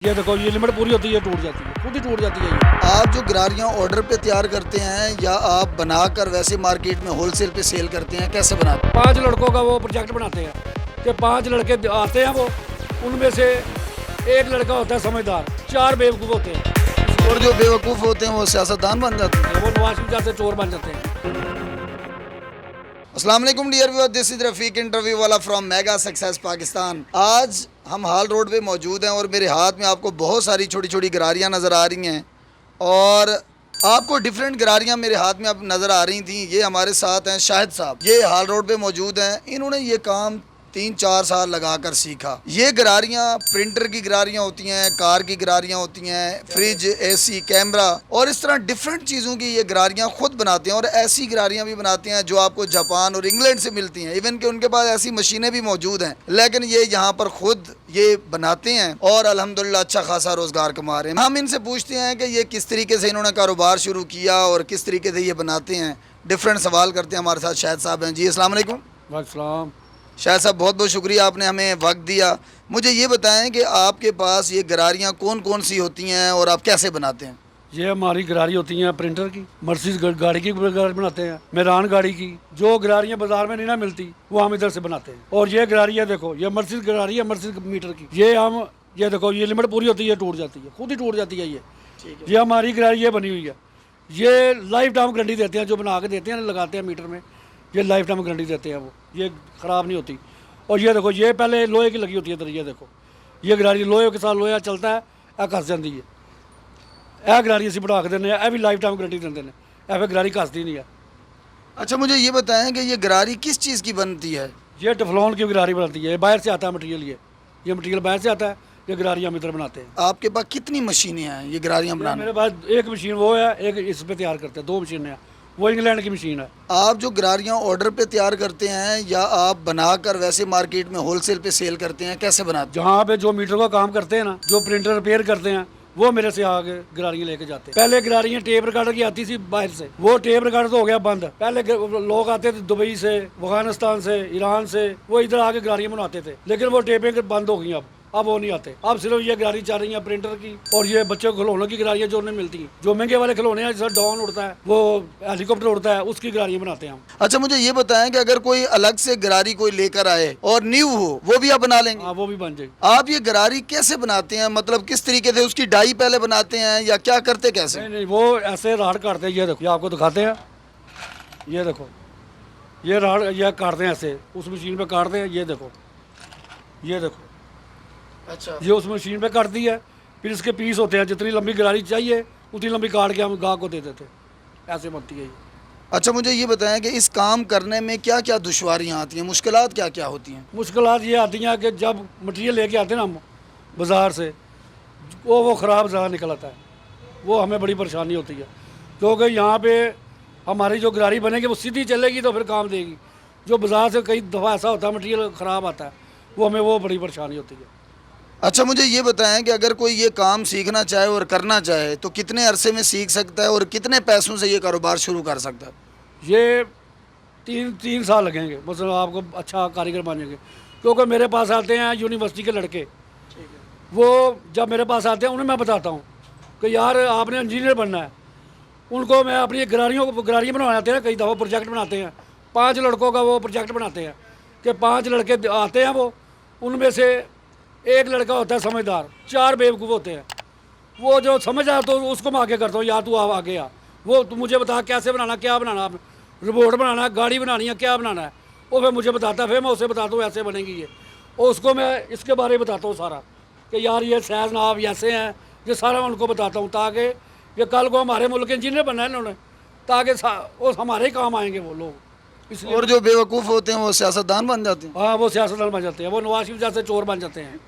ये देखो, ये लिमिट पूरी होती है, टूट जाती है, खुद ही टूट जाती है ये। आप जो गाड़ियाँ ऑर्डर पे तैयार करते हैं या आप बनाकर वैसे मार्केट में होलसेल पे सेल करते हैं, कैसे बनाते हैं? 5 लड़कों का वो प्रोजेक्ट बनाते हैं कि 5 लड़के आते हैं, वो उनमें से एक लड़का होता है समझदार, 4 बेवकूफ़ होते हैं। और जो बेवकूफ़ होते हैं वो सियासतदान बन जाते हैं। वो नवाज शरीफ जैसे चोर बन जाते हैं। अस्सलाम वालेकुम dear viewers, this is Rafiq interview वाला फ्रॉम मेगा सक्सेस पाकिस्तान। आज हम हाल रोड पे मौजूद हैं और मेरे हाथ में आपको बहुत सारी छोटी छोटी गरारियाँ नज़र आ रही हैं और आपको डिफरेंट गरारियाँ मेरे हाथ में अब नज़र आ रही थी। ये हमारे साथ हैं शाहिद साहब, ये हाल रोड पे मौजूद हैं। इन्होंने ये काम 3-4 साल लगाकर सीखा। ये गरारियाँ प्रिंटर की गरारियाँ होती हैं, कार की गरारियाँ होती हैं, फ्रिज, एसी, कैमरा और इस तरह डिफरेंट चीज़ों की ये गरारियाँ खुद बनाते हैं और ऐसी गरारियाँ भी बनाते हैं जो आपको जापान और इंग्लैंड से मिलती हैं। इवन कि उनके पास ऐसी मशीनें भी मौजूद हैं, लेकिन ये यहाँ पर खुद ये बनाते हैं और अल्हम्दुलिल्लाह अच्छा खासा रोज़गार कमा रहे हैं। हम इनसे पूछते हैं कि ये किस तरीके से इन्होंने कारोबार शुरू किया और किस तरीके से ये बनाते हैं। डिफरेंट सवाल करते हैं। हमारे साथ शाहिद साहब हैं। जी अस्सलाम वालेकुम। वालेकुम। शाहिद साहब, बहुत बहुत शुक्रिया, आपने हमें वक्त दिया। मुझे ये बताएं कि आपके पास ये गरारियाँ कौन कौन सी होती हैं और आप कैसे बनाते हैं? ये हमारी गरारी होती हैं प्रिंटर की, मर्सिडीज गाड़ी की गरारी बनाते हैं, मेरान गाड़ी की। जो गरारियाँ बाजार में नहीं ना मिलती वो हम इधर से बनाते हैं। और ये गरारी है, देखो, ये मर्सिडीज गरारी है, मर्सिडीज मीटर की। ये देखो, ये लिमिट पूरी होती है, टूट जाती है, खुद ही टूट जाती है ये हमारी गरारी ये बनी हुई है। ये लाइफ टाइम गारंटी देते हैं, जो बना के देते हैं, लगाते हैं मीटर में, ये लाइफ टाइम गारंटी देते हैं, वो ये ख़राब नहीं होती। और ये देखो, ये पहले लोहे की लगी होती है इधर। ये देखो, ये गरारी लोहे के साथ लोहा चलता है, ਇਹ घस जाती है। यह गरारी असी बना के देने, यह भी लाइफ टाइम गारंटी देते हैं, यह फिर गरारी घसती नहीं है। अच्छा, मुझे ये बताएं कि ये गरारी किस चीज़ की बनती है? ये टेफलॉन की गरारी बनाती है, ये बाहर से आता है मटीरियल। ये मटीरियल बाहर से आता है, ये गरारी हम इधर बनाते हैं। आपके पास कितनी मशीनें हैं ये गरारियाँ बनाने? मेरे पास एक मशीन वो है, एक इस पे तैयार करते हैं, 2 मशीनें हैं। वो इंग्लैंड की मशीन है। आप जो गरारियाँ ऑर्डर पे तैयार करते हैं या आप बनाकर वैसे मार्केट में होलसेल पे सेल करते हैं, कैसे बनाते जहाँ पे जो मीटर का काम करते हैं ना, जो प्रिंटर रिपेयर करते हैं, वो मेरे से आगे गरारियाँ लेके जाते हैं। पहले गरारियाँ टेप रिकॉर्डर की आती थी बाहर से, वो टेप रिकॉर्डर तो हो गया बंद। पहले लोग आते थे दुबई से, अफगानिस्तान से, ईरान से, वो इधर आके गरारियाँ बनाते थे, लेकिन वो टेपें बंद हो गई। अब वो नहीं आते। अब सिर्फ ये गरारी चल रही है प्रिंटर की, और ये बच्चों को खिलौनों की गरारियाँ जो उन्हें मिलती हैं, जो महंगे वाले खिलौने हैं, जैसे डॉन उड़ता है, वो हेलीकॉप्टर उड़ता है, उसकी गरारियाँ बनाते हैं हम। अच्छा, मुझे ये बताएं कि अगर कोई अलग से गरारी कोई लेकर आए और न्यू हो, वो भी आप बना लेंगे? हाँ, वो भी बन जाएगी। आप ये गरारी कैसे बनाते हैं, मतलब किस तरीके से उसकी डाई पहले बनाते हैं या क्या करते कैसे? नहीं, वो ऐसे राड काटते हैं। ये देखो, ये आपको दिखाते हैं। ये देखो, ये राड ये काटते हैं ऐसे, उस मशीन पे काटते हैं। ये देखो, ये देखो, अच्छा, ये उस मशीन पे काटती है, फिर इसके पीस होते हैं। जितनी लंबी गरारी चाहिए उतनी लंबी काट के हम गाहक को दे देते हैं। ऐसे बनती है ये। अच्छा, मुझे ये बताएं कि इस काम करने में क्या क्या दुश्वारियाँ आती हैं, मुश्किलात क्या क्या होती हैं? मुश्किलात ये आती हैं कि जब मटीरियल लेके आते हैं ना हम बाज़ार से, वो ख़राब ज़्यादा निकल आता है, वो हमें बड़ी परेशानी होती है। क्योंकि यहाँ पे हमारी जो गरारी बनेगी वो सीधी चलेगी तो फिर काम देगी। जो बाज़ार से कई दफ़ा ऐसा होता है मटीरियल ख़राब आता है, वो हमें वो बड़ी परेशानी होती है। अच्छा, मुझे ये बताएं कि अगर कोई ये काम सीखना चाहे और करना चाहे तो कितने अरसे में सीख सकता है और कितने पैसों से ये कारोबार शुरू कर सकता है? ये तीन साल लगेंगे, मतलब आपको अच्छा कारीगर बनेंगे। क्योंकि मेरे पास आते हैं यूनिवर्सिटी के लड़के, वो जब मेरे पास आते हैं उन्हें मैं बताता हूँ कि यार आपने इंजीनियर बनना है। उनको मैं अपनी गरारियाँ बनवाते हैं, कई दफ़ा प्रोजेक्ट बनाते हैं। 5 लड़कों का वो प्रोजेक्ट बनाते हैं कि 5 लड़के आते हैं, वो उनमें से एक लड़का होता है समझदार, 4 बेवकूफ़ होते हैं। वो जो समझ आया तो उसको मैं आगे करता हूँ, यार तू आगे आ, वो तू मुझे बता कैसे बनाना, क्या बनाना, आप रिपोर्ट बनाना है, गाड़ी बनानी है, क्या बनाना है। वो फिर मुझे बताता है, फिर मैं उसे बताता हूँ ऐसे बनेगी ये, और उसको मैं इसके बारे में बताता हूँ सारा कि यार ये सैज नाब ऐसे हैं। ये सारा मैं उनको बताता हूँ ताकि ये कल को हमारे मुल्क के इंजीनियर बनना है इन्होंने, ताकि वो हमारे ही काम आएंगे वो लोग। इसलिए और जो बेवकूफ़ होते हैं वो सियासतदान बन जाते हैं। हाँ, वो सियासतदान बन जाते हैं, वो नवाज शरीफ जैसे चोर बन जाते हैं।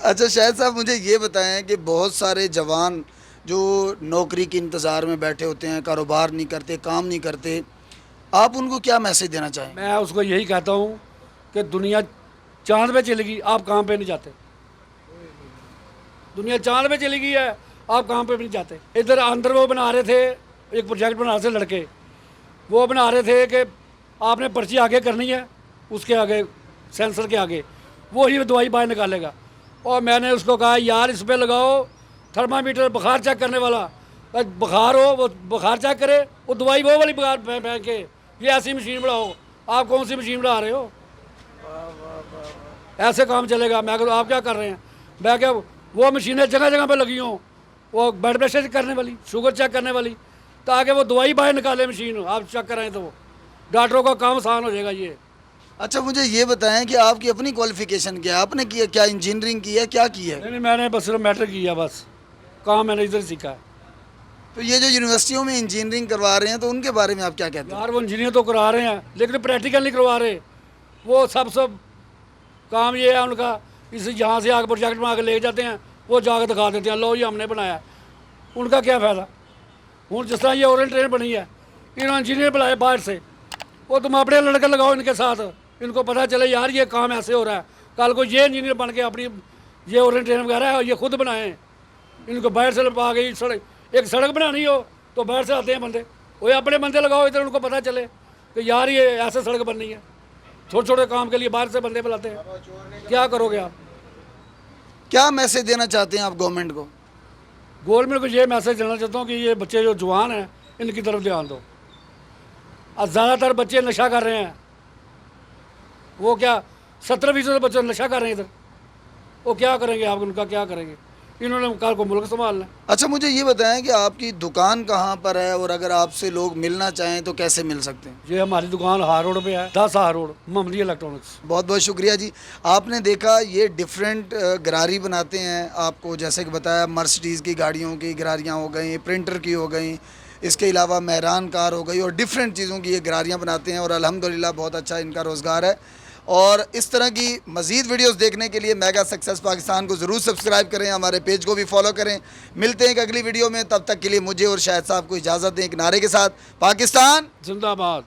अच्छा शाहिद साहब, मुझे ये बताएं कि बहुत सारे जवान जो नौकरी के इंतज़ार में बैठे होते हैं, कारोबार नहीं करते, काम नहीं करते, आप उनको क्या मैसेज देना चाहें? मैं उसको यही कहता हूँ कि दुनिया चांद पे चली गई, आप काम पे नहीं जाते। दुनिया चांद पे चली गई है, आप काम पे भी नहीं जाते। इधर अंदर वो बना रहे थे, एक प्रोजेक्ट बना रहे थे लड़के, वो बना रहे थे कि आपने पर्ची आगे करनी है, उसके आगे सेंसर के आगे वो ही दवाई बाहर निकालेगा। और मैंने उसको कहा यार इस पे लगाओ थर्मामीटर बुखार चेक करने वाला, बस बुखार हो वो बुखार चेक करे, वो दवाई वो वाली बुखार फेंक के ये ऐसी मशीन बढ़ाओ। आप कौन सी मशीन बढ़ा रहे हो? ऐसे काम चलेगा? मैं कहूँ आप क्या कर रहे हैं? मैं क्या वो मशीनें जगह जगह पे लगी हों, वो ब्लड प्रेशर चेक करने वाली, शुगर चेक करने वाली, ताकि वो दवाई बाहर निकाले मशीन, आप चेक कराएं तो डॉक्टरों का काम आसान हो जाएगा। ये अच्छा मुझे ये बताएं कि आपकी अपनी क्वालिफिकेशन क्या है, आपने किया क्या, इंजीनियरिंग की है, क्या की है? नहीं मैंने बस सिर्फ मैट्रिक किया, बस काम मैंने इधर सीखा है। तो ये जो यूनिवर्सिटियों में इंजीनियरिंग करवा रहे हैं तो उनके बारे में आप क्या कहते हैं? यार वो इंजीनियर तो करा रहे हैं लेकिन प्रैक्टिकल नहीं करवा रहे। वो सब काम ये है उनका, इस यहाँ से आगे प्रोजेक्ट में आगे ले जाते हैं, वो जाकर दिखा देते हैं लो ये हमने बनाया। उनका क्या फ़ायदा? हूँ जिस तरह ये ओरिएंट ट्रेन बनी है, इन्होंने इंजीनियर बुलाए बाहर से, वो तुम अपने लड़के लगाओ इनके साथ, इनको पता चले यार ये काम ऐसे हो रहा है, कल को ये इंजीनियर बन के अपनी ये ओरिएंट ट्रेन वगैरह है ये खुद बनाएं। इनको बाहर से आ गई सड़क, एक सड़क बनानी हो तो बाहर से आते हैं बंदे, वो अपने बंदे लगाओ इधर, उनको पता चले कि यार ये ऐसे सड़क बननी है। छोटे छोटे काम के लिए बाहर से बंदे बुलाते हैं, क्या करोगे आप? क्या मैसेज देना चाहते हैं आप गवर्नमेंट को? गवर्नमेंट को ये मैसेज देना चाहता हूँ कि ये बच्चे जो जवान हैं इनकी तरफ ध्यान दो। अब ज़्यादातर बच्चे नशा कर रहे हैं, वो क्या 70% बच्चे नशा कर रहे हैं इधर, वो क्या करेंगे? आप उनका क्या करेंगे? इन्होंने कल को मुल्क संभालना है। अच्छा मुझे ये बताएं कि आपकी दुकान कहाँ पर है और अगर आपसे लोग मिलना चाहें तो कैसे मिल सकते हैं? ये हमारी दुकान हार रोड पे है, 10 हार रोड, मोहम्मदी इलेक्ट्रॉनिक्स। बहुत बहुत शुक्रिया जी। आपने देखा ये डिफरेंट गरारी बनाते हैं, आपको जैसे कि बताया मर्सिडीज़ की गाड़ियों की गरारियाँ हो गई, प्रिंटर की हो गई, इसके अलावा मेहरान कार हो गई और डिफरेंट चीज़ों की ये गरारियाँ बनाते हैं और अल्हम्दुलिल्लाह बहुत अच्छा इनका रोज़गार है। और इस तरह की मज़ीद वीडियोस देखने के लिए मेगा सक्सेस पाकिस्तान को ज़रूर सब्सक्राइब करें, हमारे पेज को भी फॉलो करें। मिलते हैं एक अगली वीडियो में, तब तक के लिए मुझे और शाहिद साहब को इजाज़त दें एक नारे के साथ, पाकिस्तान जिंदाबाद।